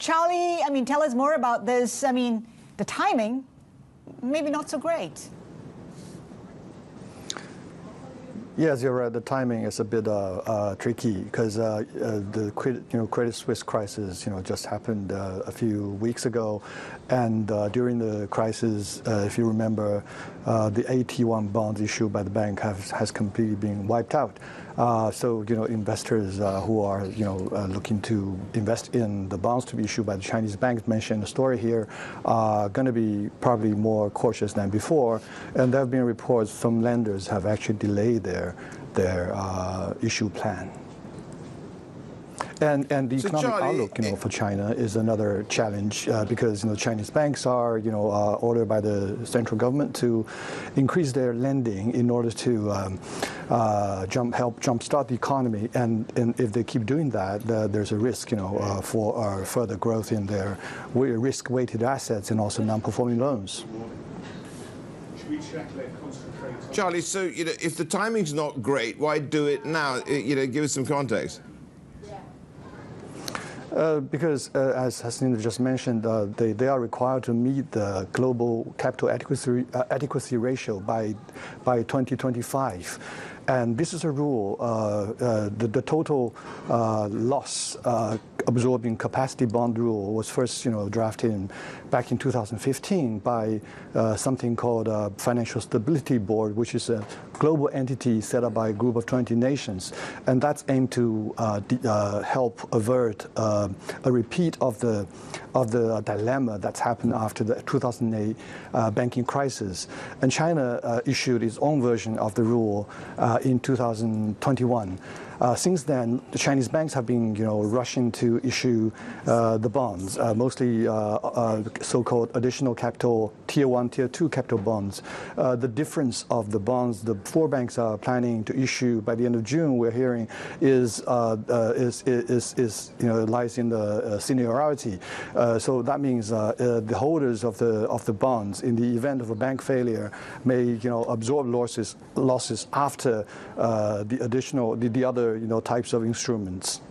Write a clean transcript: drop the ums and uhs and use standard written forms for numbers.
Charlie, tell us more about this. The timing, maybe not so great. Yes, you're right. The timing is a bit tricky because the Credit Suisse crisis, just happened a few weeks ago, and during the crisis, if you remember, the AT1 bonds issued by the bank has completely been wiped out. So investors who are looking to invest in the bonds to be issued by the Chinese banks mentioned in the story here are going to be probably more cautious than before, and there have been reports some lenders have actually delayed their issue plan. And the economic outlook, for China is another challenge because Chinese banks are ordered by the central government to increase their lending in order to help jumpstart the economy. And if they keep doing that, there's a risk, for further growth in their risk-weighted assets and also non-performing loans. Charlie, so if the timing's not great, why do it now? Give us some context. Because, as Hasnina just mentioned, they are required to meet the global capital adequacy ratio by 2025. And this is a rule, the total loss absorbing capacity bond rule was first drafted back in 2015 by something called Financial Stability Board, which is a global entity set up by a group of 20 nations. And that's aimed to help avert a repeat of the dilemma that's happened after the 2008 banking crisis. And China issued its own version of the rule in 2021. Since then, the Chinese banks have been, rushing to issue the bonds, mostly so-called additional capital, Tier 1, Tier 2 capital bonds. The difference of the bonds the four banks are planning to issue by the end of June, we're hearing, lies in the seniority. So that means the holders of the bonds, in the event of a bank failure, may absorb losses after the other types of instruments.